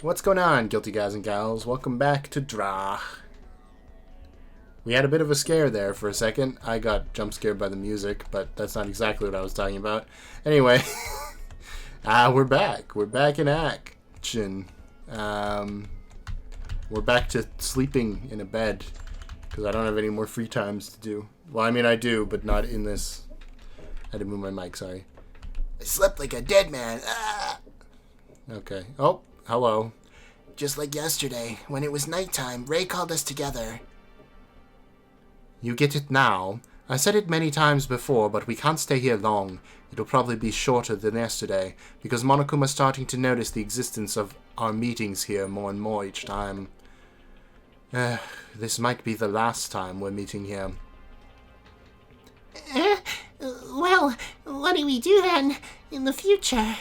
What's going on, guilty guys and gals? Welcome back to Drach. We had a bit of a scare there for a second. I got jump scared by the music, but that's not exactly what I was talking about. Anyway, we're back. We're back in action. We're back to sleeping in a bed, because I don't have any more free times to do. Well, I mean, I do, but not in this. I had to move my mic, sorry. I slept like a dead man. Ah! Okay. Oh, hello. Just like yesterday, when it was nighttime, Ray called us together. You get it now. I said it many times before, but we can't stay here long. It'll probably be shorter than yesterday, because Monokuma's starting to notice the existence of our meetings here more and more each time. This might be the last time we're meeting here. Well, what do we do then in the future?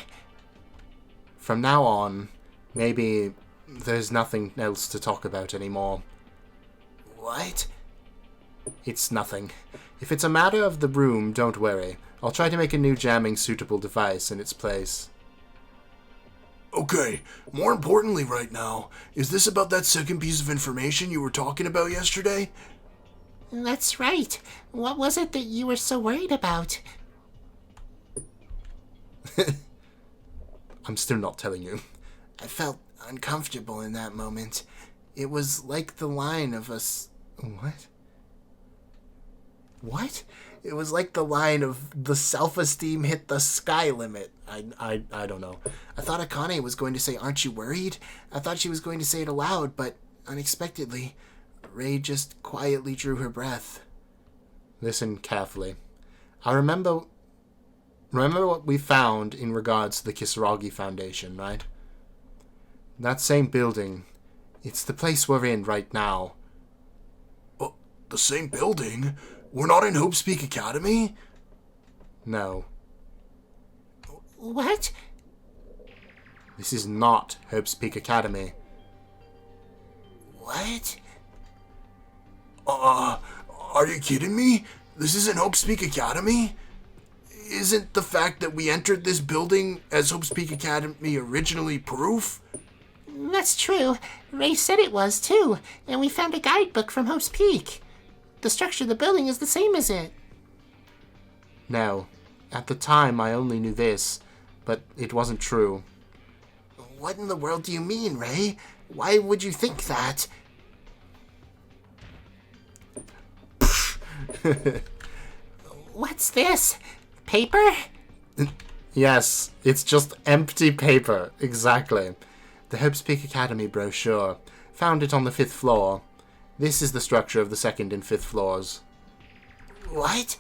From now on, maybe there's nothing else to talk about anymore. What? It's nothing. If it's a matter of the room, don't worry. I'll try to make a new jamming suitable device in its place. Okay, more importantly right now, is this about that second piece of information you were talking about yesterday? That's right. What was it that you were so worried about? I'm still not telling you. I felt uncomfortable in that moment. It was like the line of us... What? What? It was like the line of the self-esteem hit the sky limit. I don't know. I thought Akane was going to say, "Aren't you worried?" I thought she was going to say it aloud, but unexpectedly, Ray just quietly drew her breath. Listen carefully. I remember what we found in regards to the Kisaragi Foundation, right? That same building. It's the place we're in right now. The same building? We're not in Hope's Peak Academy? No. What? This is not Hope's Peak Academy. What? Are you kidding me? This isn't Hope's Peak Academy? Isn't the fact that we entered this building as Hope's Peak Academy originally proof? That's true. Ray said it was, too. And we found a guidebook from Hope's Peak. The structure of the building is the same as it. No. At the time, I only knew this, but it wasn't true. What in the world do you mean, Ray? Why would you think that? What's this? Paper? Yes, it's just empty paper. Exactly. The Hope's Peak Academy brochure. Found it on the 5th floor. This is the structure of the 2nd and 5th floors. What?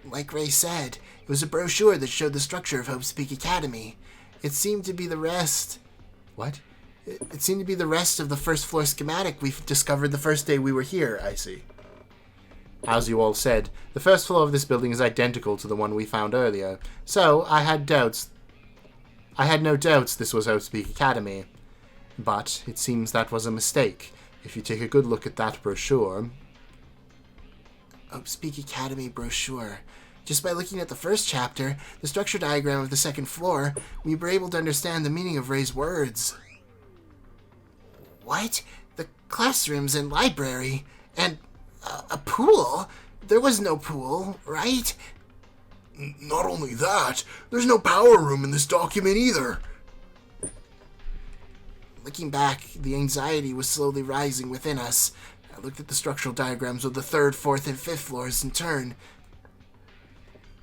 Like Ray said, it was a brochure that showed the structure of Hope's Peak Academy. It seemed to be the rest... What? It seemed to be the rest of the first floor schematic we discovered the first day we were here, I see. As you all said, the first floor of this building is identical to the one we found earlier, so I had no doubts this was Hope's Peak Academy. But it seems that was a mistake. If you take a good look at that brochure... Hope's Peak Academy brochure. Just by looking at the first chapter, the structure diagram of the 2nd floor, we were able to understand the meaning of Ray's words. What? The classrooms and library, and a pool? There was no pool, right? Not only that, there's no power room in this document either. Looking back, the anxiety was slowly rising within us. I looked at the structural diagrams of the 3rd, 4th, and 5th floors in turn.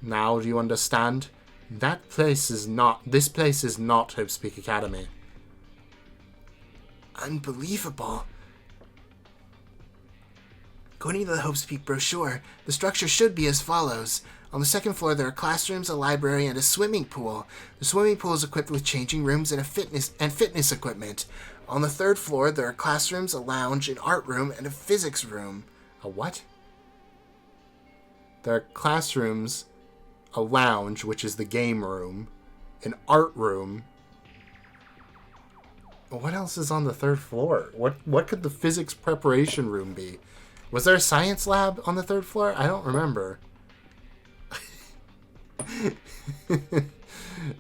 Now do you understand? This place is not Hope's Peak Academy. Unbelievable. According to the Hope's Peak brochure, the structure should be as follows. On the 2nd floor, there are classrooms, a library, and a swimming pool. The swimming pool is equipped with changing rooms and fitness equipment. On the 3rd floor, there are classrooms, a lounge, an art room, and a physics room. A what? There are classrooms, a lounge, which is the game room, an art room. What else is on the 3rd floor? What could the physics preparation room be? Was there a science lab on the 3rd floor? I don't remember.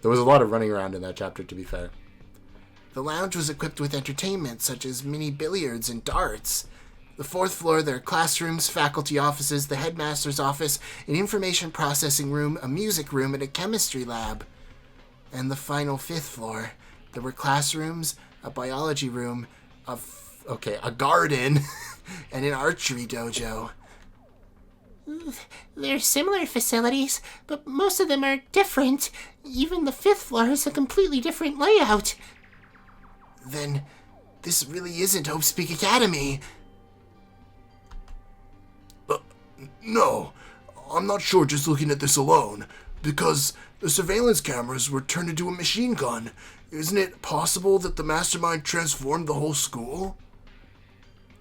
There was a lot of running around in that chapter, to be fair. The lounge was equipped with entertainment such as mini billiards and darts. The 4th floor, there are classrooms, faculty offices, the headmaster's office, an information processing room, a music room, and a chemistry lab. And the final 5th floor, there were classrooms, a biology room, a garden, and an archery dojo. They're similar facilities, but most of them are different. Even the 5th floor is a completely different layout. Then, this really isn't Hope's Peak Academy. No, I'm not sure just looking at this alone, because the surveillance cameras were turned into a machine gun. Isn't it possible that the mastermind transformed the whole school?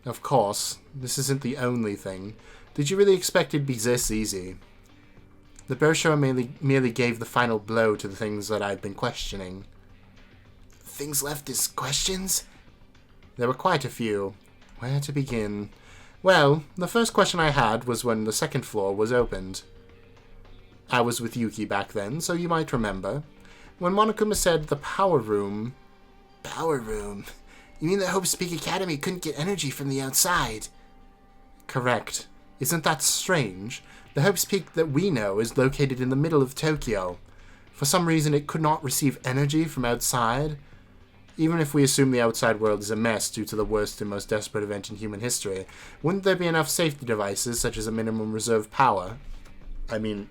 Of course, this isn't the only thing. Did you really expect it'd be this easy? The brochure merely gave the final blow to the things that I've been questioning. Things left as questions? There were quite a few. Where to begin? Well, the first question I had was when the 2nd floor was opened. I was with Yuki back then, so you might remember. When Monokuma said the power room... Power room? You mean that Hope's Peak Academy couldn't get energy from the outside? Correct. Isn't that strange? The Hope's Peak that we know is located in the middle of Tokyo. For some reason it could not receive energy from outside. Even if we assume the outside world is a mess due to the worst and most desperate event in human history, wouldn't there be enough safety devices, such as a minimum reserve power? I mean,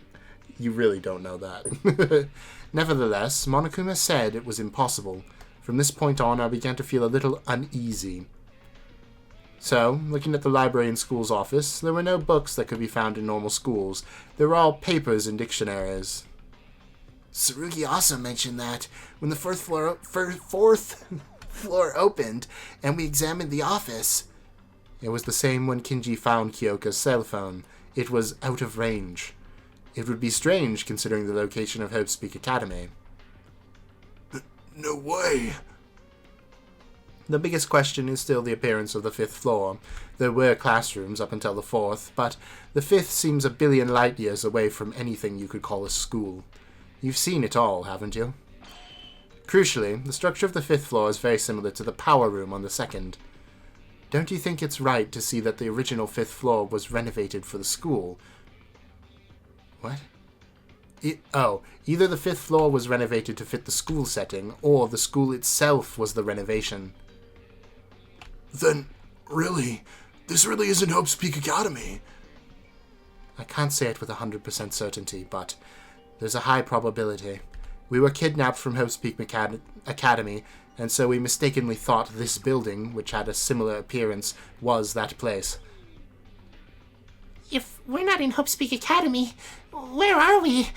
you really don't know that. Nevertheless, Monokuma said it was impossible. From this point on, I began to feel a little uneasy. So, looking at the library in school's office, there were no books that could be found in normal schools. They were all papers and dictionaries. Tsurugi also mentioned that when the 4th floor opened and we examined the office. It was the same when Kinji found Kyoka's cell phone. It was out of range. It would be strange considering the location of Hope's Peak Academy. No way. The biggest question is still the appearance of the 5th floor. There were classrooms up until the 4th, but the 5th seems a billion light years away from anything you could call a school. You've seen it all, haven't you? Crucially, the structure of the 5th floor is very similar to the power room on the 2nd. Don't you think it's right to see that the original 5th floor was renovated for the school? What? Either the 5th floor was renovated to fit the school setting, or the school itself was the renovation. Then, really, this really isn't Hope's Peak Academy. I can't say it with 100% certainty, but there's a high probability. We were kidnapped from Hope's Peak Academy, and so we mistakenly thought this building, which had a similar appearance, was that place. If we're not in Hope's Peak Academy, where are we?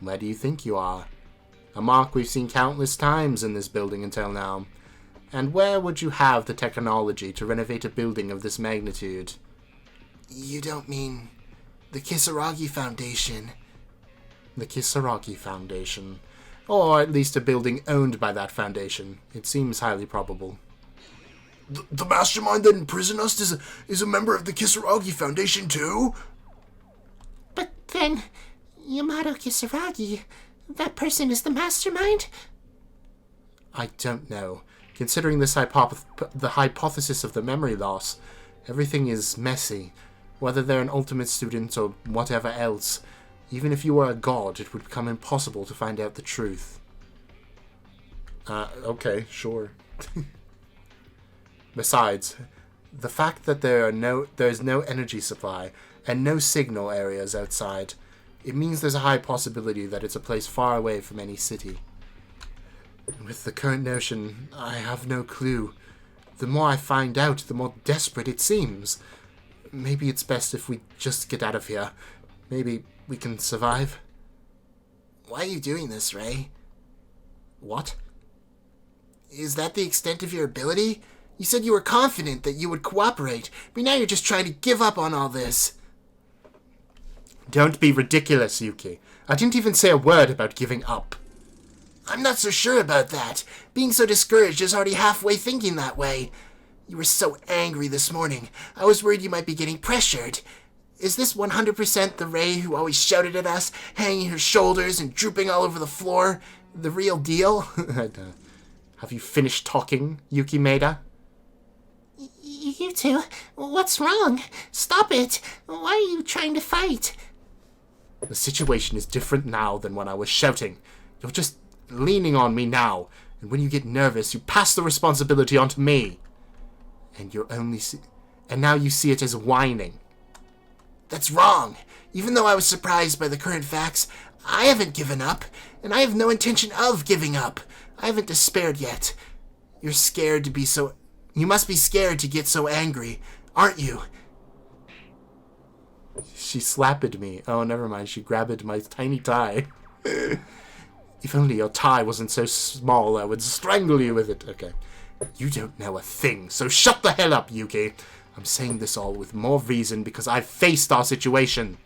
Where do you think you are? A mark we've seen countless times in this building until now. And where would you have the technology to renovate a building of this magnitude? You don't mean the Kisaragi Foundation? The Kisaragi Foundation. Or at least a building owned by that foundation. It seems highly probable. The mastermind that imprisoned us is a member of the Kisaragi Foundation too? But then, Yamato Kisaragi, that person is the mastermind? I don't know. Considering this the hypothesis of the memory loss, everything is messy. Whether they're an ultimate student or whatever else, even if you were a god, it would become impossible to find out the truth. Okay, sure. Besides, the fact that there's no energy supply and no signal areas outside, it means there's a high possibility that it's a place far away from any city. With the current notion, I have no clue. The more I find out, the more desperate it seems. Maybe it's best if we just get out of here. Maybe we can survive. Why are you doing this, Ray? What? Is that the extent of your ability? You said you were confident that you would cooperate, but now you're just trying to give up on all this. Don't be ridiculous, Yuki. I didn't even say a word about giving up. I'm not so sure about that. Being so discouraged is already halfway thinking that way. You were so angry this morning. I was worried you might be getting pressured. Is this 100% the Ray who always shouted at us, hanging her shoulders and drooping all over the floor? The real deal? Have you finished talking, Yuki Maeda? You two, what's wrong? Stop it! Why are you trying to fight? The situation is different now than when I was shouting. You're just leaning on me now, and when you get nervous, you pass the responsibility onto me. And and now you see it as whining. That's wrong. Even though I was surprised by the current facts, I haven't given up, and I have no intention of giving up. I haven't despaired yet. You're scared to be so... You must be scared to get so angry, aren't you? She slapped me. Oh, never mind. She grabbed my tiny tie. If only your tie wasn't so small, I would strangle you with it. Okay. You don't know a thing, so shut the hell up, Yuki. I'm saying this all with more reason because I've faced our situation.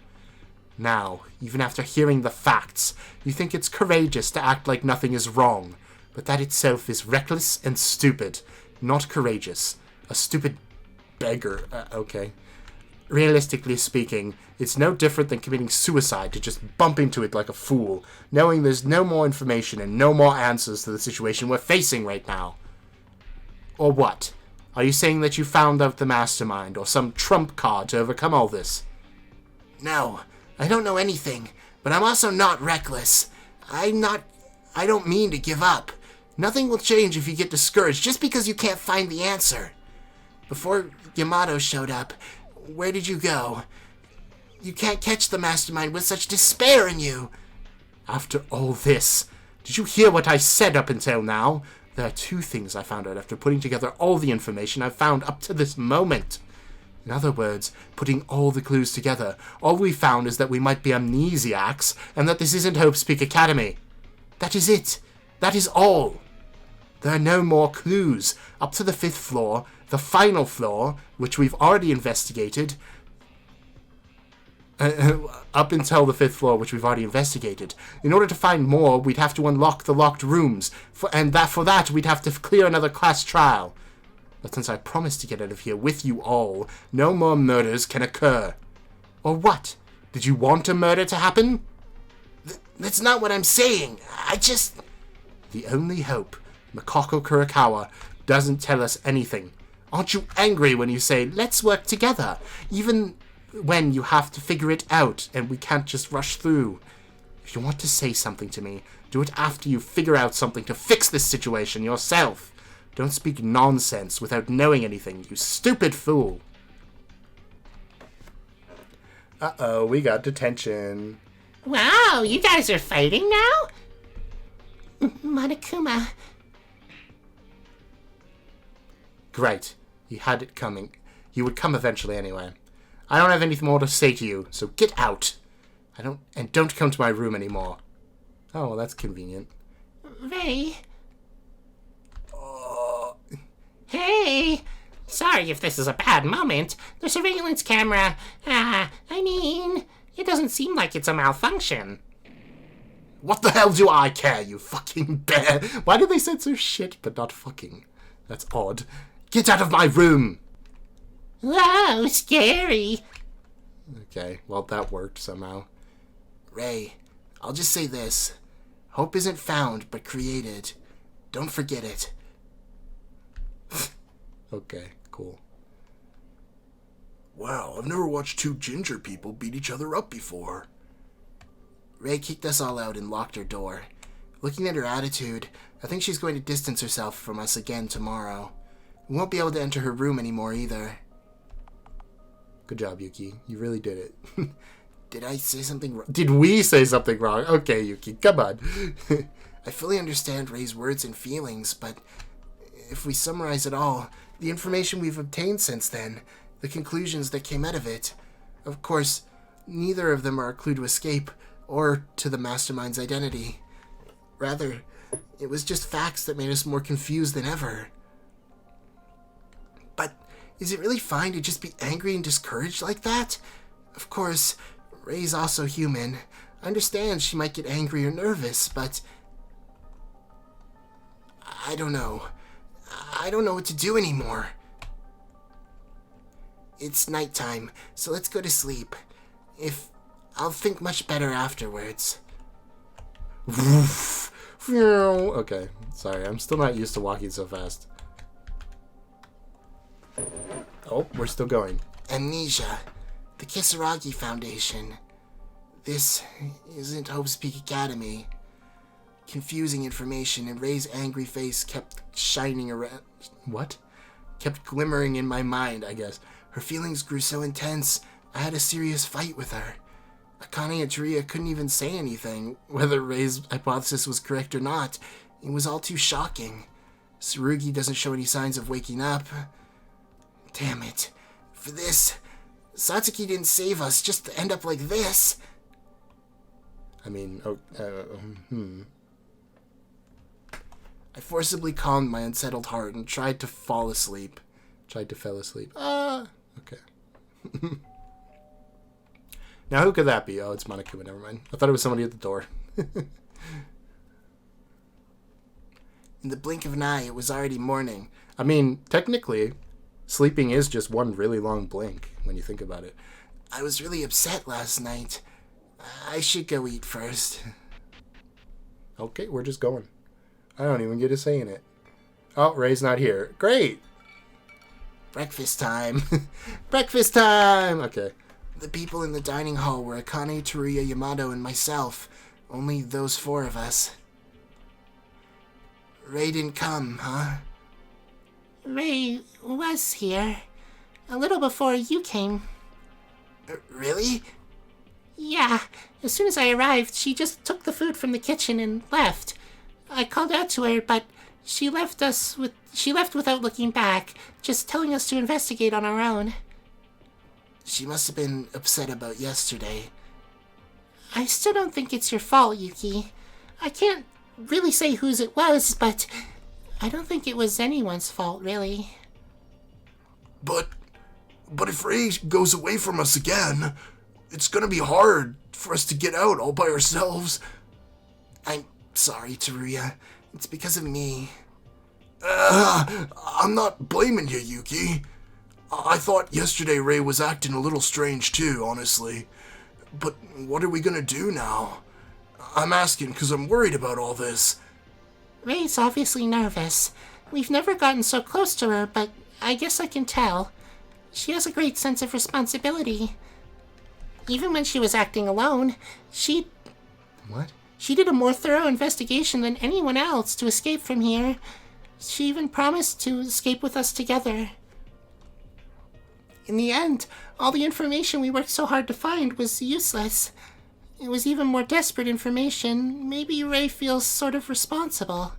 Now, even after hearing the facts, you think it's courageous to act like nothing is wrong. But that itself is reckless and stupid. Not courageous. A stupid beggar. Okay. Realistically speaking, it's no different than committing suicide to just bump into it like a fool, knowing there's no more information and no more answers to the situation we're facing right now. Or what? Are you saying that you found out the mastermind, or some trump card to overcome all this? No, I don't know anything, but I'm also not reckless. I don't mean to give up. Nothing will change if you get discouraged just because you can't find the answer. Before Yamato showed up, where did you go? You can't catch the mastermind with such despair in you. After all this, did you hear what I said up until now? There are two things I found out after putting together all the information I've found up to this moment. In other words, putting all the clues together, all we found is that we might be amnesiacs, and that this isn't Hope's Peak Academy. That is it. That is all. There are no more clues. Up to the 5th floor, the final floor, which we've already investigated. Up until the 5th floor, which we've already investigated. In order to find more, we'd have to unlock the locked rooms. For that, we'd have to clear another class trial. But since I promised to get out of here with you all, no more murders can occur. Or what? Did you want a murder to happen? That's not what I'm saying. The only hope, Makako Kurakawa, doesn't tell us anything. Aren't you angry when you say, let's work together? Even when you have to figure it out and we can't just rush through. If you want to say something to me, do it after you figure out something to fix this situation yourself. Don't speak nonsense without knowing anything, you stupid fool. Uh-oh, we got detention. Wow, you guys are fighting now? Monokuma. Great. He had it coming. He would come eventually anyway. I don't have anything more to say to you, so get out. Don't come to my room anymore. Oh, well, that's convenient. Ray. Hey. Sorry if this is a bad moment. The surveillance camera, it doesn't seem like it's a malfunction. What the hell do I care, you fucking bear? Why do they censor shit but not fucking? That's odd. Get out of my room! Whoa, scary. Okay, well, that worked somehow. Ray, I'll just say this. Hope isn't found, but created. Don't forget it. Okay, cool. Wow, I've never watched two ginger people beat each other up before. Ray kicked us all out and locked her door. Looking at her attitude, I think she's going to distance herself from us again tomorrow. We won't be able to enter her room anymore either. Good job, Yuki. You really did it. Did I say something wrong? Did we say something wrong? Okay, Yuki, come on. I fully understand Ray's words and feelings, but if we summarize it all, the information we've obtained since then, the conclusions that came out of it, of course, neither of them are a clue to escape or to the mastermind's identity. Rather, it was just facts that made us more confused than ever. But is it really fine to just be angry and discouraged like that? Of course, Ray's also human. I understand she might get angry or nervous, but I don't know. I don't know what to do anymore. It's nighttime, so let's go to sleep. I'll think much better afterwards. Woof! Okay, sorry, I'm still not used to walking so fast. Oh, we're still going. Amnesia. The Kisaragi Foundation. This isn't Hope's Peak Academy. Confusing information, and Ray's angry face kept shining around. What? Kept glimmering in my mind, I guess. Her feelings grew so intense, I had a serious fight with her. Akane and Teruya couldn't even say anything, whether Ray's hypothesis was correct or not. It was all too shocking. Tsurugi doesn't show any signs of waking up. Damn it. For this, Satsuki didn't save us just to end up like this. I mean, I forcibly calmed my unsettled heart and tried to fall asleep. Okay. Now, who could that be? Oh, it's Monokuma, never mind. I thought it was somebody at the door. In the blink of an eye, it was already morning. I mean, technically, sleeping is just one really long blink when you think about it. I was really upset last night. I should go eat first. Okay, we're just going. I don't even get to saying it. Oh, Ray's not here. Great! Breakfast time. Breakfast time! Okay. The people in the dining hall were Akane, Teruya, Yamato, and myself. Only those four of us. Ray didn't come, huh? Ray was here. A little before you came. Really? Yeah, as soon as I arrived, she just took the food from the kitchen and left. I called out to her, but she left without looking back, just telling us to investigate on our own. She must have been upset about yesterday. I still don't think it's your fault, Yuki. I can't really say whose it was, but I don't think it was anyone's fault, really. But if Ray goes away from us again, it's gonna be hard for us to get out all by ourselves. I'm sorry, Teruya. It's because of me. I'm not blaming you, Yuki. I thought yesterday Ray was acting a little strange too, honestly. But what are we gonna do now? I'm asking because I'm worried about all this. Ray's obviously nervous. We've never gotten so close to her, but I guess I can tell. She has a great sense of responsibility. Even when she was acting alone, she did a more thorough investigation than anyone else to escape from here. She even promised to escape with us together. In the end, all the information we worked so hard to find was useless. It was even more desperate information. Maybe Ray feels sort of responsible.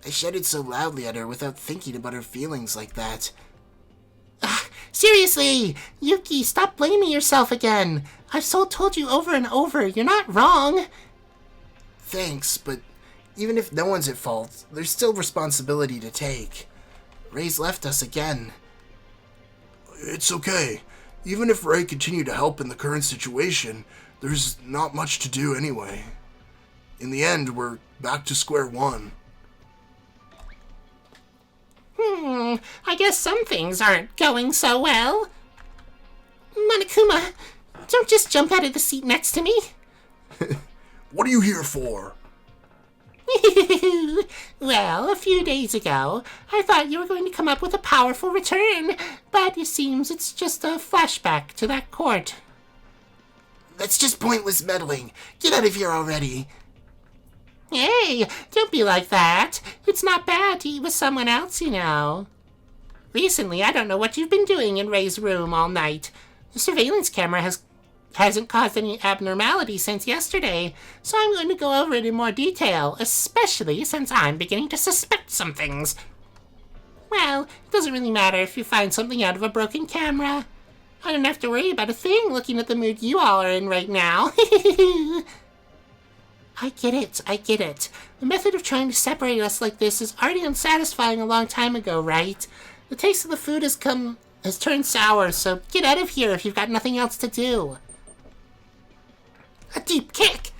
I shouted so loudly at her without thinking about her feelings like that. Seriously! Yuki, stop blaming yourself again! I've told you over and over, you're not wrong! Thanks, but even if no one's at fault, there's still responsibility to take. Ray's left us again. It's okay. Even if Ray continued to help in the current situation, there's not much to do anyway. In the end, we're back to square one. I guess some things aren't going so well. Monokuma, don't just jump out of the seat next to me. What are you here for? Well, a few days ago, I thought you were going to come up with a powerful return, but it seems it's just a flashback to that court. That's just pointless meddling. Get out of here already. Hey, don't be like that. It's not bad to eat with someone else, you know. Recently, I don't know what you've been doing in Ray's room all night. The surveillance camera hasn't caused any abnormality since yesterday, so I'm going to go over it in more detail, especially since I'm beginning to suspect some things. Well, it doesn't really matter if you find something out of a broken camera. I don't have to worry about a thing looking at the mood you all are in right now. I get it. The method of trying to separate us like this is already unsatisfying a long time ago, right? The taste of the food has turned sour, so get out of here if you've got nothing else to do. A deep kick!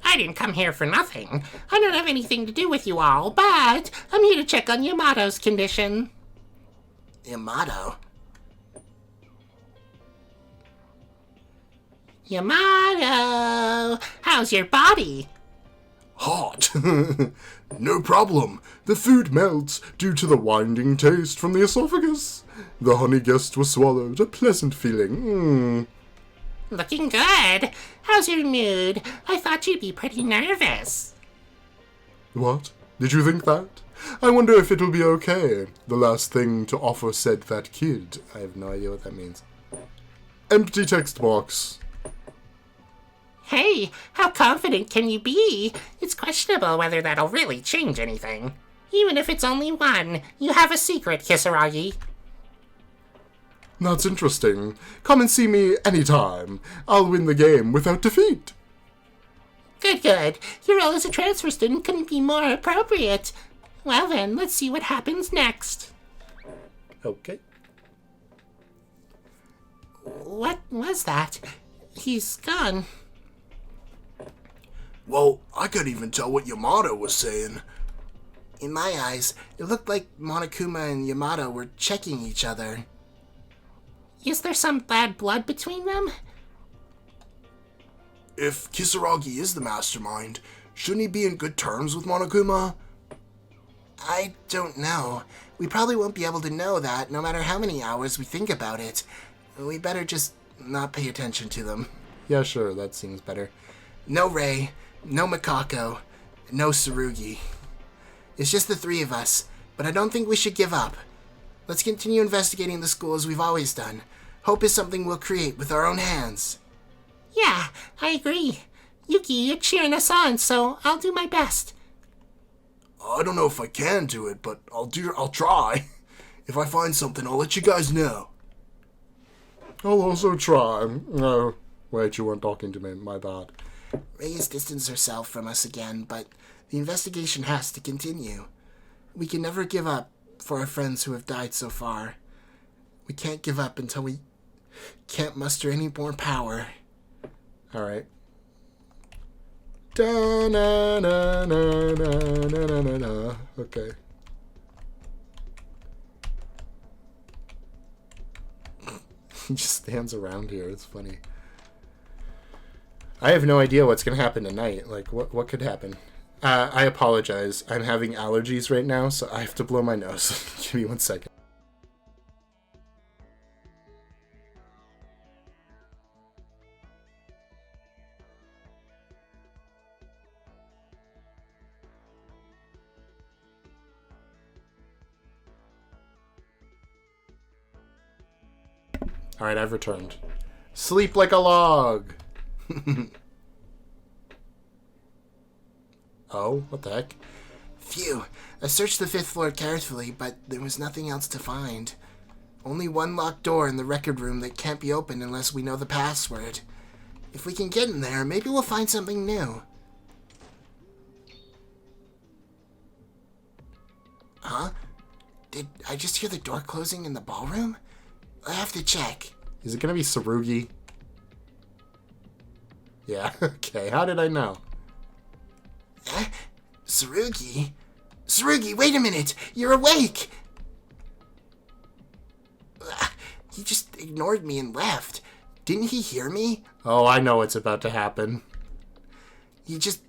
I didn't come here for nothing. I don't have anything to do with you all, but I'm here to check on Yamato's condition. Yamato? Yamato! How's your body? Hot. No problem. The food melts due to the winding taste from the esophagus. The honey guest was swallowed. A pleasant feeling. Looking good. How's your mood? I thought you'd be pretty nervous. What? Did you think that? I wonder if it'll be okay. The last thing to offer said fat kid. I have no idea what that means. Empty text box. Hey, how confident can you be? It's questionable whether that'll really change anything. Even if it's only one, you have a secret, Kisaragi. That's interesting. Come and see me anytime. I'll win the game without defeat. Good. Your role as a transfer student couldn't be more appropriate. Well then, let's see what happens next. Okay. What was that? He's gone. Well, I couldn't even tell what Yamato was saying. In my eyes, it looked like Monokuma and Yamato were checking each other. Is there some bad blood between them? If Kisaragi is the mastermind, shouldn't he be in good terms with Monokuma? I don't know. We probably won't be able to know that no matter how many hours we think about it. We better just not pay attention to them. Yeah, sure, that seems better. No Rei, no Mikako, no Tsurugi. It's just the three of us, but I don't think we should give up. Let's continue investigating the school as we've always done. Hope is something we'll create with our own hands. Yeah, I agree. Yuki, you're cheering us on, so I'll do my best. I don't know if I can do it, but I'll try. If I find something, I'll let you guys know. I'll also try. No, wait, you weren't talking to me. My bad. Rei has distanced herself from us again, but the investigation has to continue. We can never give up for our friends who have died so far. We can't give up until we can't muster any more power. Alright. Da-na-na-na-na-na-na-na. Okay. He just stands around here. It's funny. I have no idea what's going to happen tonight. Like, what could happen? I apologize. I'm having allergies right now, so I have to blow my nose. Give me 1 second. Alright, I've returned. Sleep like a log! Oh, what the heck? Phew. I searched the 5th floor carefully, but there was nothing else to find. Only one locked door in the record room that can't be opened unless we know the password. If we can get in there, maybe we'll find something new. Huh? Did I just hear the door closing in the ballroom? I have to check. Is it gonna be Tsurugi? Yeah, okay. How did I know? Tsurugi? Tsurugi, wait a minute! You're awake! He just ignored me and left. Didn't he hear me? Oh, I know what's about to happen. He just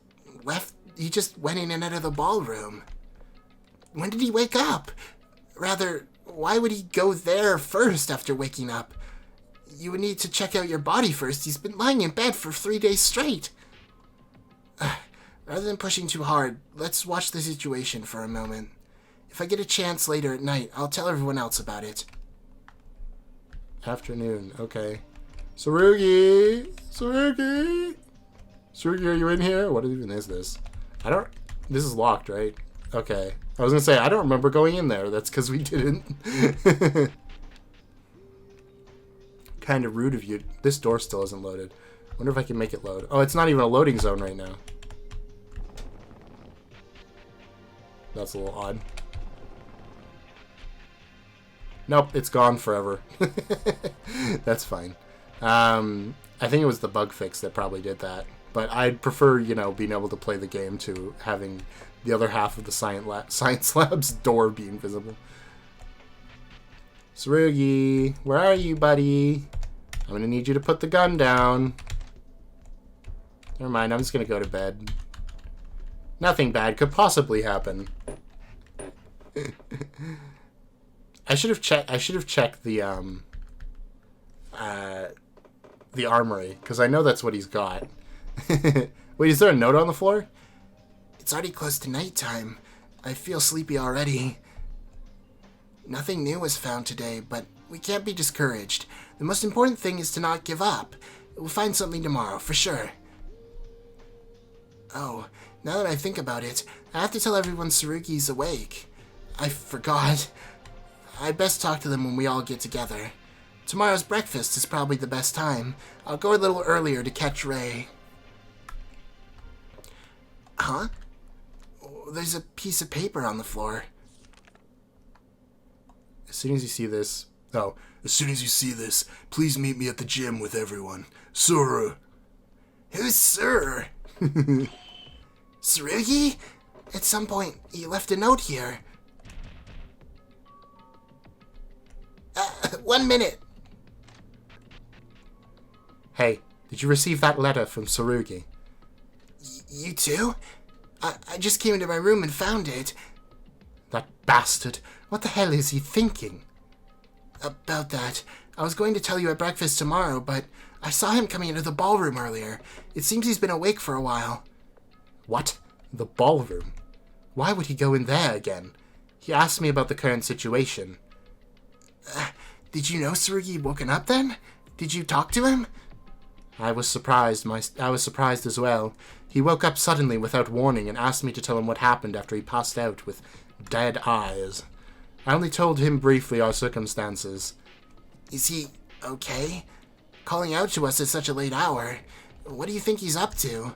left. He just went in and out of the ballroom. When did he wake up? Rather, why would he go there first after waking up? You would need to check out your body first. He's been lying in bed for 3 days straight. Rather than pushing too hard, let's watch the situation for a moment. If I get a chance later at night, I'll tell everyone else about it. Afternoon, okay. Tsurugi! Tsurugi! Tsurugi, are you in here? What even is this? This is locked, right? Okay. I was gonna say, I don't remember going in there. That's because we didn't. Kind of rude of you. This door still isn't loaded. Wonder if I can make it load. Oh, it's not even a loading zone right now. That's a little odd. Nope, it's gone forever. That's fine. I think it was the bug fix that probably did that. But I'd prefer, you know, being able to play the game to having the other half of the science lab's door being visible. Tsurugi, where are you, buddy? I'm gonna need you to put the gun down. Never mind, I'm just gonna go to bed. Nothing bad could possibly happen. I should have checked the armory, because I know that's what he's got. Wait, is there a note on the floor? It's already close to nighttime. I feel sleepy already. Nothing new was found today, but we can't be discouraged. The most important thing is to not give up. We'll find something tomorrow, for sure. Oh, now that I think about it, I have to tell everyone Tsurugi's awake. I forgot. I best talk to them when we all get together. Tomorrow's breakfast is probably the best time. I'll go a little earlier to catch Ray. Huh? There's a piece of paper on the floor. As soon as you see this... Oh. As soon as you see this, please meet me at the gym with everyone. Sura. Who's Sir? Tsurugi? At some point, he left a note here. 1 minute. Hey, did you receive that letter from Tsurugi? You too? I just came into my room and found it. That bastard. What the hell is he thinking? About that, I was going to tell you at breakfast tomorrow, but I saw him coming into the ballroom earlier. It seems he's been awake for a while. What? The ballroom? Why would he go in there again? He asked me about the current situation. Did you know Tsurugi woken up then? Did you talk to him? I was surprised as well. He woke up suddenly without warning and asked me to tell him what happened after he passed out with dead eyes. I only told him briefly our circumstances. Is he okay? Calling out to us at such a late hour. What do you think he's up to?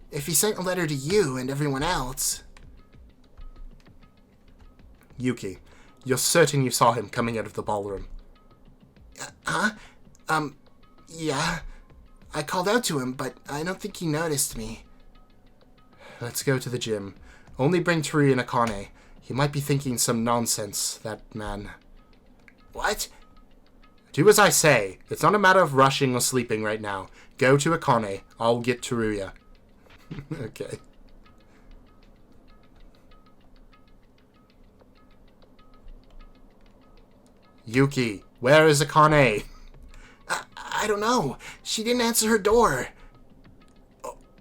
If he sent a letter to you and everyone else... Yuki, you're certain you saw him coming out of the ballroom? Yeah. I called out to him, but I don't think he noticed me. Let's go to the gym. Only bring Teruya and Akane. He might be thinking some nonsense, that man. What? Do as I say. It's not a matter of rushing or sleeping right now. Go to Akane. I'll get Teruya. Okay. Yuki, where is Akane? I don't know. She didn't answer her door.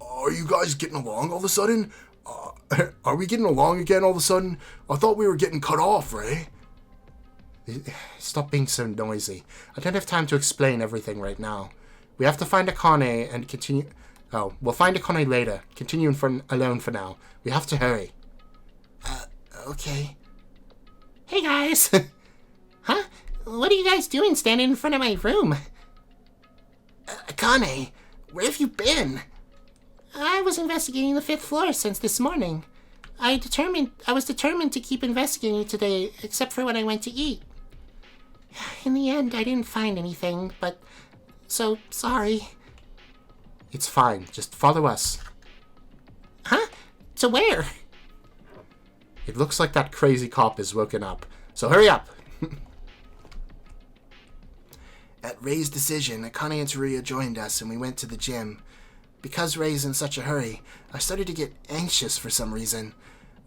Are you guys getting along all of a sudden? Are we getting along again all of a sudden? I thought we were getting cut off, Ray. Stop being so noisy. I don't have time to explain everything right now. We have to find Akane and continue... Oh, we'll find Akane later. Continue alone for now. We have to hurry. Okay. Hey, guys. Huh? What are you guys doing standing in front of my room? Akane, where have you been? I was investigating the 5th floor since this morning. I was determined to keep investigating today, except for when I went to eat. In the end, I didn't find anything, but... So, sorry. It's fine. Just follow us. Huh? To where? It looks like that crazy cop is woken up. So hurry up! At Ray's decision, Akane and Teruya joined us and we went to the gym. Because Ray's in such a hurry, I started to get anxious for some reason.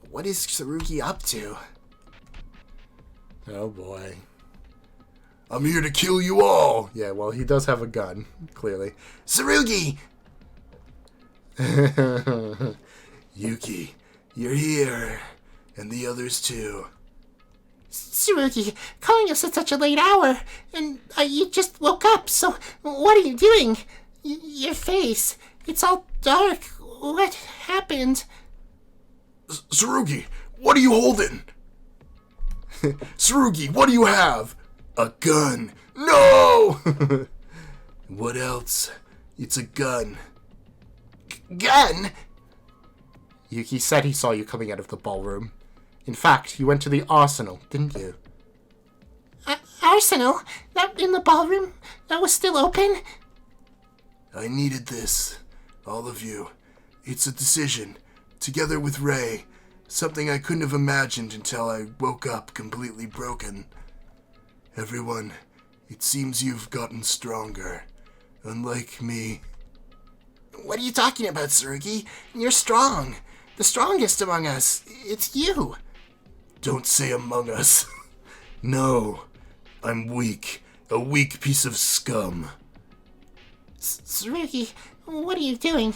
What is Tsurugi up to? Oh boy. I'm here to kill you all. Yeah, well, he does have a gun, clearly. Tsurugi! Yuki, you're here. And the others too. Tsurugi, calling us at such a late hour, and you just woke up, so what are you doing? Your face, it's all dark. What happened? Tsurugi, what are you holding? Tsurugi, what do you have? A gun. No! What else? It's a gun. Gun? Yuki said he saw you coming out of the ballroom. In fact, you went to the arsenal, didn't you? Arsenal? That in the ballroom? That was still open? I needed this. All of you. It's a decision. Together with Ray. Something I couldn't have imagined until I woke up completely broken. Everyone, it seems you've gotten stronger. Unlike me. What are you talking about, Tsurugi? You're strong. The strongest among us. It's you. Don't say among us. No, I'm weak. A weak piece of scum. Tsurugi, what are you doing?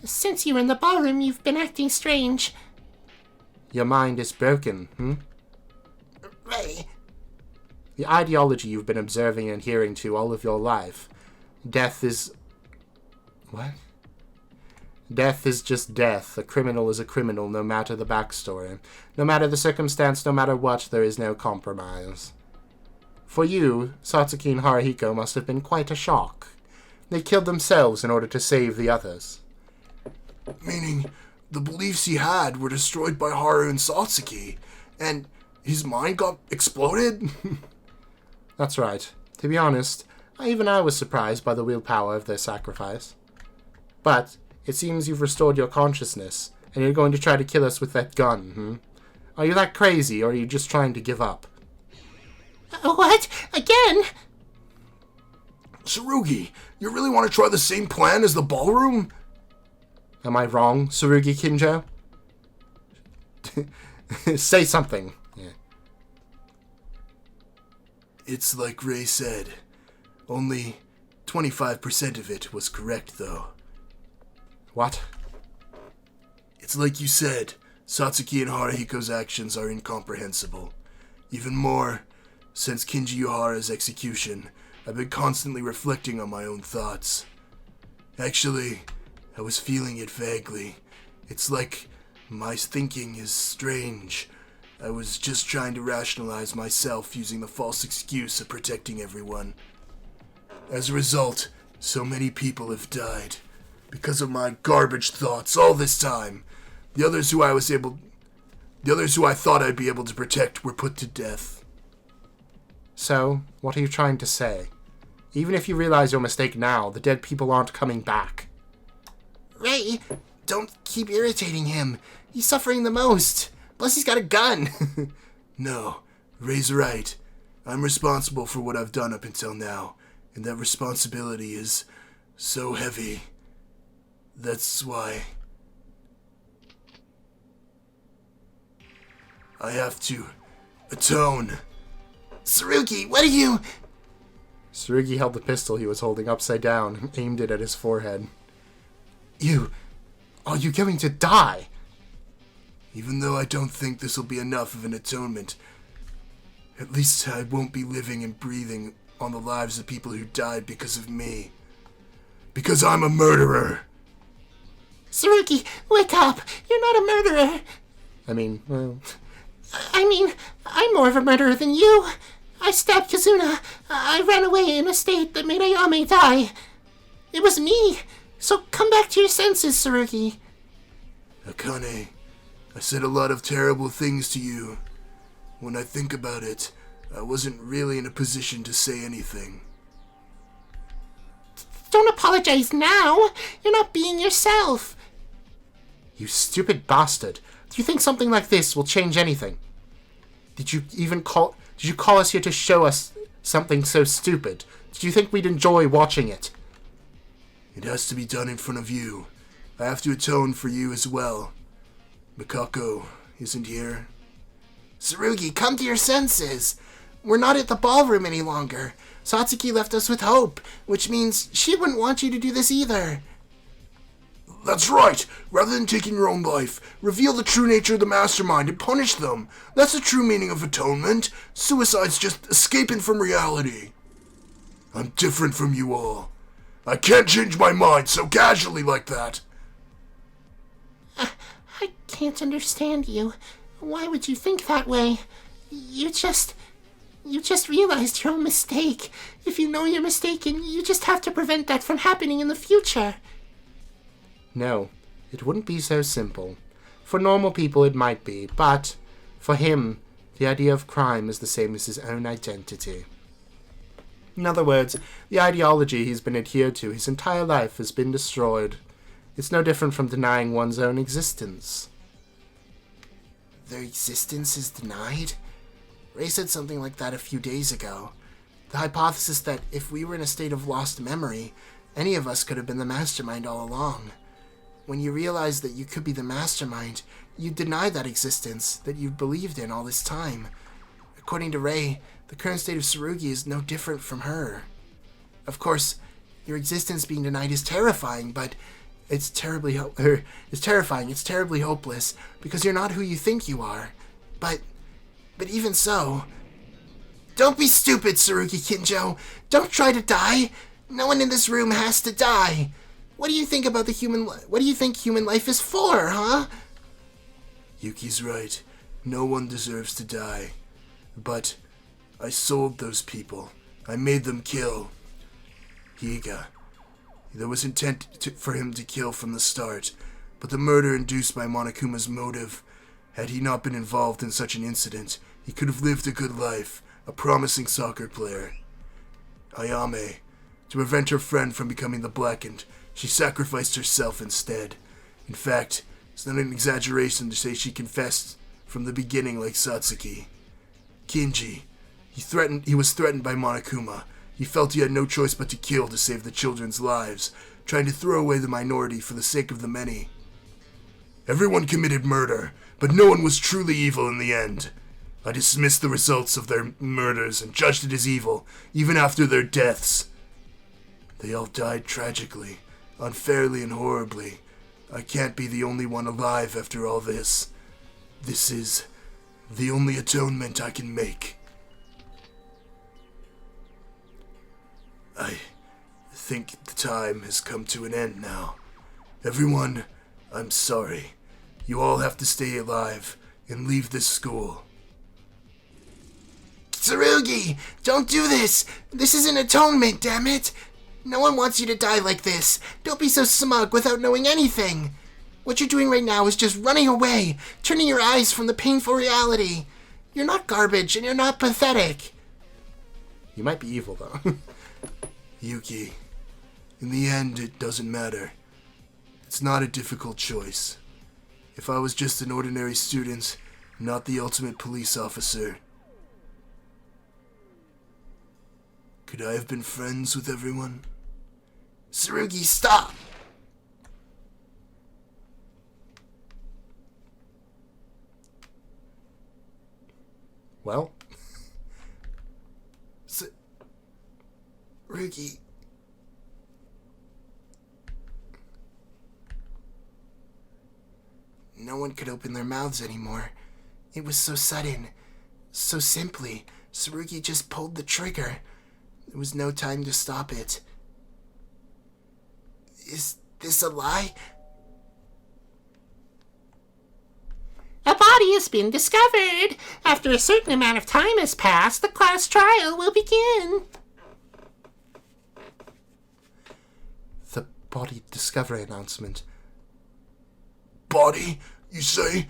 Since you were in the ballroom, you've been acting strange. Your mind is broken, Ray. The ideology you've been observing and adhering to all of your life. Death is... What? Death is just death. A criminal is a criminal, no matter the backstory. No matter the circumstance, no matter what, there is no compromise. For you, Satsuki and Haruhiko must have been quite a shock. They killed themselves in order to save the others. Meaning, the beliefs he had were destroyed by Haru and Satsuki, and his mind got exploded? That's right. To be honest, even I was surprised by the willpower of their sacrifice. But it seems you've restored your consciousness, and you're going to try to kill us with that gun, Are you that crazy, or are you just trying to give up? What? Again? Tsurugi, you really want to try the same plan as the ballroom? Am I wrong, Tsurugi Kinjo? Say something. Yeah. It's like Ray said. Only 25% of it was correct, though. What? It's like you said. Satsuki and Haruhiko's actions are incomprehensible. Even more, since Kinji Uehara's execution, I've been constantly reflecting on my own thoughts. Actually, I was feeling it vaguely. It's like my thinking is strange. I was just trying to rationalize myself using the false excuse of protecting everyone. As a result, so many people have died. Because of my garbage thoughts all this time. The others who I thought I'd be able to protect were put to death. So, what are you trying to say? Even if you realize your mistake now, the dead people aren't coming back. Ray, don't keep irritating him. He's suffering the most. Plus he's got a gun. No, Ray's right. I'm responsible for what I've done up until now, and that responsibility is so heavy. That's why I have to atone. Tsurugi, what are you... Tsurugi held the pistol he was holding upside down and aimed it at his forehead. Are you going to die? Even though I don't think this will be enough of an atonement, at least I won't be living and breathing on the lives of people who died because of me. Because I'm a murderer. Tsurugi, wake up! You're not a murderer! I'm more of a murderer than you! I stabbed Kazuna. I ran away in a state that made Ayame die. It was me! So come back to your senses, Tsurugi. Akane, I said a lot of terrible things to you. When I think about it, I wasn't really in a position to say anything. Don't apologize now! You're not being yourself! You stupid bastard. Do you think something like this will change anything? Did you call us here to show us something so stupid? Did you think we'd enjoy watching it? It has to be done in front of you. I have to atone for you as well. Mikako isn't here. Tsurugi, come to your senses. We're not at the ballroom any longer. Satsuki left us with hope, which means she wouldn't want you to do this either. That's right! Rather than taking your own life, reveal the true nature of the mastermind and punish them. That's the true meaning of atonement. Suicide's just escaping from reality. I'm different from you all. I can't change my mind so casually like that. I can't understand you. Why would you think that way? You just realized your own mistake. If you know you're mistaken, you just have to prevent that from happening in the future. No, it wouldn't be so simple. For normal people it might be, but for him, the idea of crime is the same as his own identity. In other words, the ideology he's been adhered to his entire life has been destroyed. It's no different from denying one's own existence. Their existence is denied? Ray said something like that a few days ago. The hypothesis that if we were in a state of lost memory, any of us could have been the mastermind all along. when you realize that you could be the mastermind, you deny that existence that you've believed in all this time. According to Rei, the current state of Tsurugi is no different from her. Of course, your existence being denied is terrifying, but it's terribly hopeless, because you're not who you think you are. But even so... Don't be stupid, Tsurugi Kinjo! Don't try to die! No one in this room has to die! What do you think human life is for, huh? Yuki's right. No one deserves to die. But I sold those people. I made them kill. Higa. There was intent for him to kill from the start, but the murder induced by Monokuma's motive. Had he not been involved in such an incident, he could have lived a good life, a promising soccer player. Ayame. To prevent her friend from becoming the Blackened, she sacrificed herself instead. In fact, it's not an exaggeration to say she confessed from the beginning like Satsuki. Kinji. He was threatened by Monokuma. He felt he had no choice but to kill to save the children's lives, trying to throw away the minority for the sake of the many. Everyone committed murder, but no one was truly evil in the end. I dismissed the results of their murders and judged it as evil, even after their deaths. They all died tragically, unfairly and horribly. I can't be the only one alive after all this. This is the only atonement I can make. I think the time has come to an end now. Everyone, I'm sorry. You all have to stay alive and leave this school. Tsurugi! Don't do this! This is an atonement, damn it! No one wants you to die like this. Don't be so smug without knowing anything. What you're doing right now is just running away, turning your eyes from the painful reality. You're not garbage, and you're not pathetic. You might be evil, though. Yuki, in the end, it doesn't matter. It's not a difficult choice. If I was just an ordinary student, not the ultimate police officer, could I have been friends with everyone? Tsurugi, stop! Well, Tsurugi. No one could open their mouths anymore. It was so sudden. So simply. Tsurugi just pulled the trigger. There was no time to stop it. Is this a lie? A body has been discovered. After a certain amount of time has passed, the class trial will begin. the body discovery announcement. Body, you say?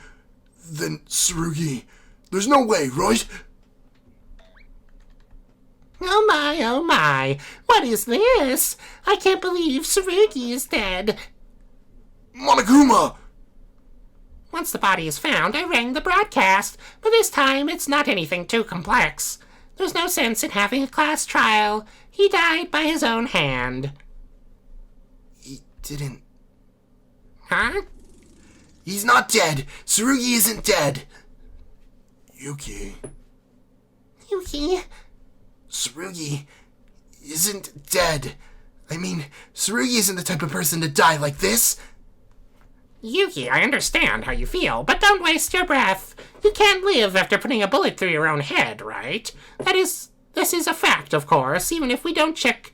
Then Tsurugi. There's no way, right? Oh my, what is this? I can't believe Tsurugi is dead. Monokuma! Once the body is found, I rang the broadcast, but this time it's not anything too complex. There's no sense in having a class trial. He died by his own hand. He didn't... Huh? He's not dead! Tsurugi isn't dead! Yuki. Yuki? Tsurugi isn't dead. I mean, Tsurugi isn't the type of person to die like this. Yuki, I understand how you feel, but don't waste your breath. You can't live after putting a bullet through your own head, right? This is a fact, of course, even if we don't check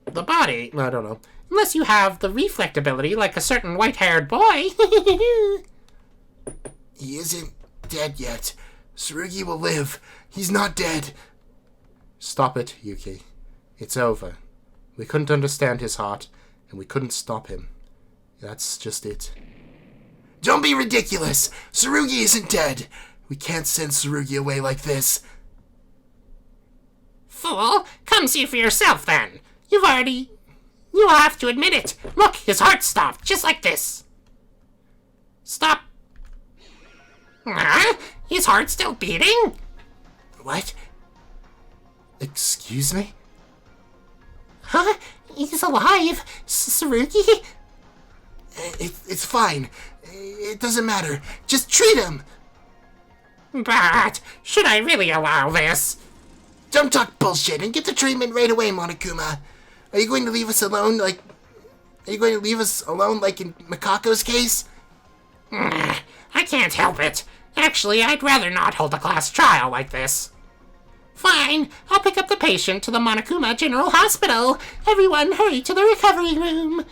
the body. I don't know. Unless you have the reflectability like a certain white-haired boy. He isn't dead yet. Tsurugi will live. He's not dead. Stop it, Yuki. It's over. We couldn't understand his heart, and we couldn't stop him. That's just it. Don't be ridiculous! Tsurugi isn't dead! We can't send Tsurugi away like this. Fool, come see for yourself then. You have to admit it. Look, his heart stopped, just like this. Stop. Huh? His heart's still beating? What? Excuse me? Huh? He's alive. Tsurugi? It's fine. It doesn't matter. Just treat him. But should I really allow this? Don't talk bullshit and get the treatment right away, Monokuma. Are you going to leave us alone like... Are you going to leave us alone like in Mikako's case? I can't help it. Actually, I'd rather not hold a class trial like this. Fine, I'll pick up the patient to the Monokuma General Hospital. Everyone, hurry to the recovery room.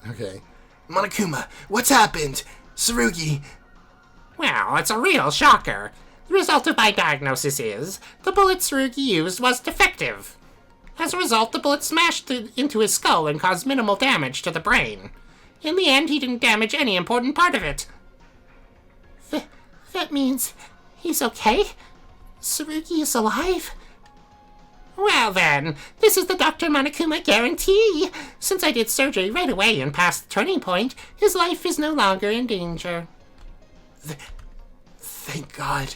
Okay. Monokuma, what's happened? Tsurugi. Well, it's a real shocker. The result of my diagnosis is the bullet Tsurugi used was defective. As a result, the bullet smashed into his skull and caused minimal damage to the brain. In the end, he didn't damage any important part of it. That means he's okay? Tsurugi is alive? Well then, this is the Dr. Monokuma guarantee. Since I did surgery right away and passed the turning point, his life is no longer in danger. Thank God.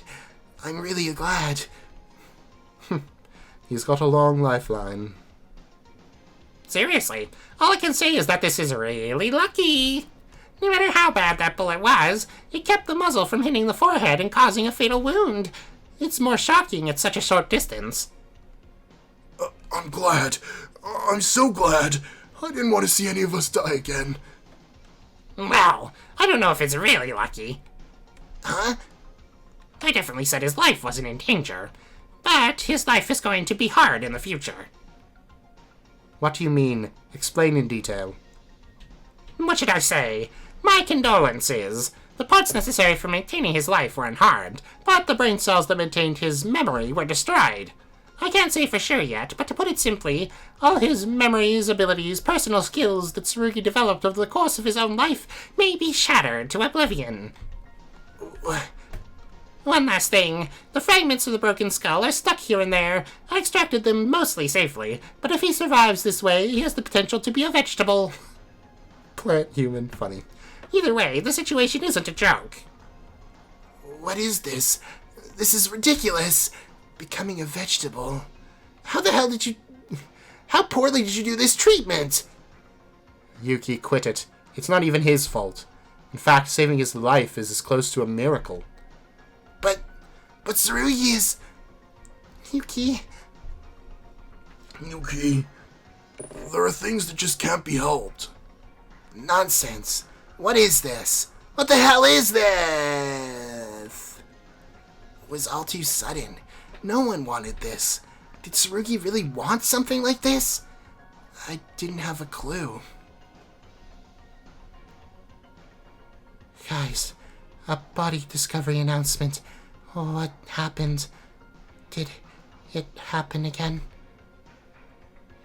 I'm really glad. He's got a long lifeline. Seriously, all I can say is that this is really lucky. No matter how bad that bullet was, it kept the muzzle from hitting the forehead and causing a fatal wound. It's more shocking at such a short distance. I'm glad. I'm so glad. I didn't want to see any of us die again. Well, I don't know if it's really lucky. Huh? I definitely said his life wasn't in danger, but his life is going to be hard in the future. What do you mean? Explain in detail. What should I say? My condolences. The parts necessary for maintaining his life were unharmed, but the brain cells that maintained his memory were destroyed. I can't say for sure yet, but to put it simply, all his memories, abilities, personal skills that Tsurugi developed over the course of his own life may be shattered to oblivion. One last thing. The fragments of the broken skull are stuck here and there. I extracted them mostly safely, but if he survives this way, he has the potential to be a vegetable. Plant, human, funny. Either way, the situation isn't a joke. What is this? This is ridiculous. Becoming a vegetable. How the hell did you... How poorly did you do this treatment? Yuki, quit it. It's not even his fault. In fact, saving his life is as close to a miracle. But Tsurugi is... Yuki... Yuki, there are things that just can't be helped. Nonsense. What is this? What the hell is this? It was all too sudden. No one wanted this. Did Tsurugi really want something like this? I didn't have a clue. Guys, a body discovery announcement. What happened? Did it happen again?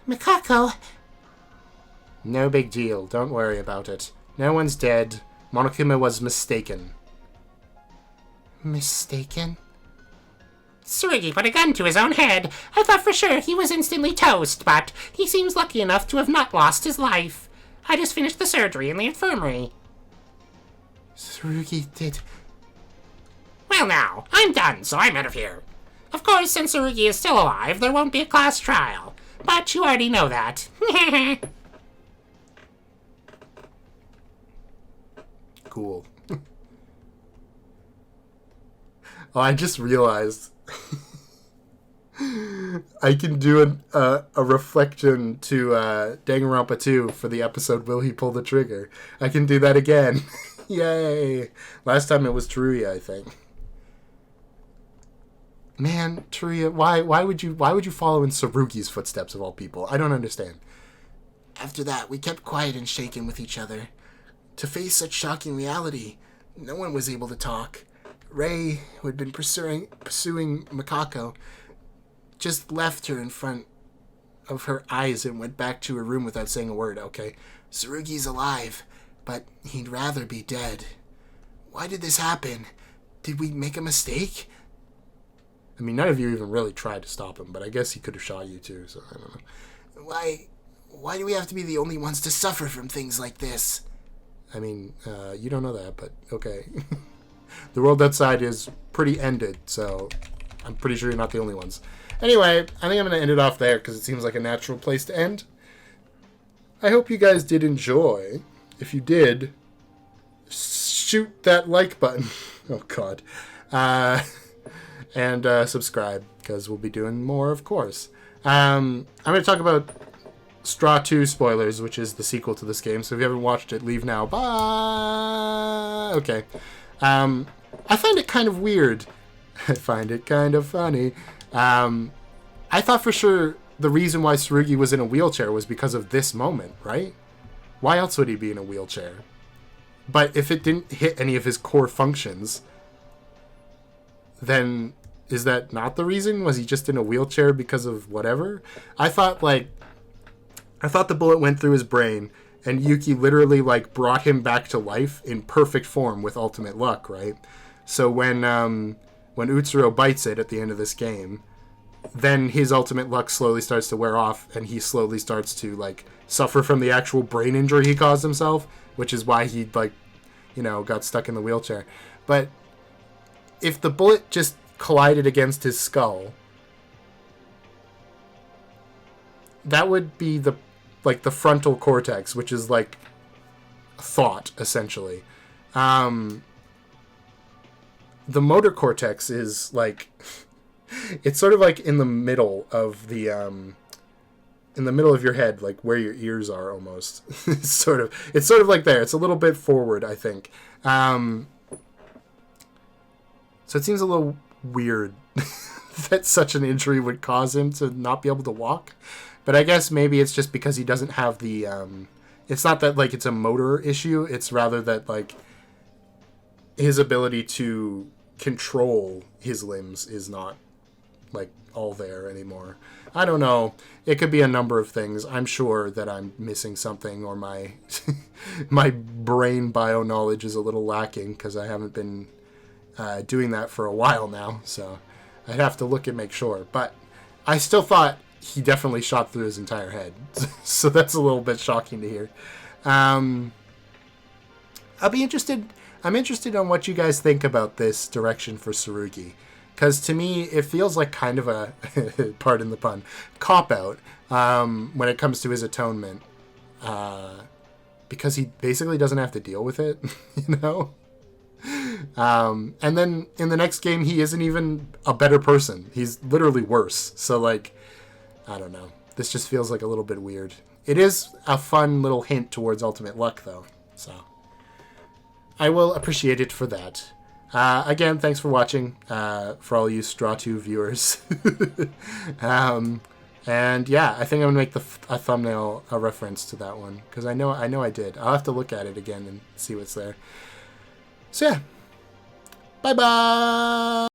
Mikako! No big deal. Don't worry about it. No one's dead. Monokuma was mistaken. Mistaken? Tsurugi put a gun to his own head. I thought for sure he was instantly toast, but he seems lucky enough to have not lost his life. I just finished the surgery in the infirmary. Tsurugi did... Well now, I'm done, so I'm out of here. Of course, since Tsurugi is still alive, there won't be a class trial. But you already know that. Cool. Oh, I just realized I can do a reflection to Danganronpa 2 for the episode Will He Pull the Trigger. I can do that again. Yay! Last time it was Teruya, I think. Man, Teruya, why would you follow in Tsurugi's footsteps of all people? I don't understand. After that, we kept quiet and shaken with each other. To face such shocking reality, no one was able to talk. Ray, who had been pursuing Mikako, just left her in front of her eyes and went back to her room without saying a word. Okay, Tsurugi's alive, but he'd rather be dead. Why did this happen? Did we make a mistake? I mean, none of you even really tried to stop him, but I guess he could have shot you too, so I don't know. Why do we have to be the only ones to suffer from things like this? I mean, you don't know that, but okay. The world outside is pretty ended, so I'm pretty sure you're not the only ones. Anyway, I think I'm going to end it off there because it seems like a natural place to end. I hope you guys did enjoy. If you did, shoot that like button. Oh, God. And subscribe, because we'll be doing more, of course. I'm going to talk about Straw 2 spoilers, which is the sequel to this game. So if you haven't watched it, leave now. Bye! Okay. I find it kind of weird. I find it kind of funny. I thought for sure the reason why Tsurugi was in a wheelchair was because of this moment, right? Why else would he be in a wheelchair? But if it didn't hit any of his core functions, then is that not the reason? Was he just in a wheelchair because of whatever? I thought the bullet went through his brain and Yuki literally like brought him back to life in perfect form with ultimate luck, right? So when Utsuro bites it at the end of this game, then his ultimate luck slowly starts to wear off and he slowly starts to like suffer from the actual brain injury he caused himself, which is why he like, you know, got stuck in the wheelchair. But if the bullet just collided against his skull, that would be the frontal cortex, which is like thought essentially. The motor cortex is like it's sort of like in the middle of the in the middle of your head, like where your ears are almost. It's sort of like there. It's a little bit forward, I think. So it seems a little weird that such an injury would cause him to not be able to walk. But I guess maybe it's just because he doesn't have the it's not that like it's a motor issue, it's rather that like his ability to control his limbs is not like all there anymore. I don't know. It could be a number of things. I'm sure that I'm missing something, or my my brain bio knowledge is a little lacking because I haven't been doing that for a while now. So I'd have to look and make sure. But I still thought he definitely shot through his entire head. So that's a little bit shocking to hear. I'm interested on what you guys think about this direction for Tsurugi. Because to me, it feels like kind of a, pardon the pun, cop-out when it comes to his atonement. Because he basically doesn't have to deal with it, you know? And then in the next game, he isn't even a better person. He's literally worse. So, like, I don't know. This just feels like a little bit weird. It is a fun little hint towards ultimate luck, though. So I will appreciate it for that. Again, thanks for watching, for all you Straw 2 viewers. And yeah, I think I'm going to make a thumbnail a reference to that one, because I know I did. I'll have to look at it again and see what's there. So yeah, bye-bye!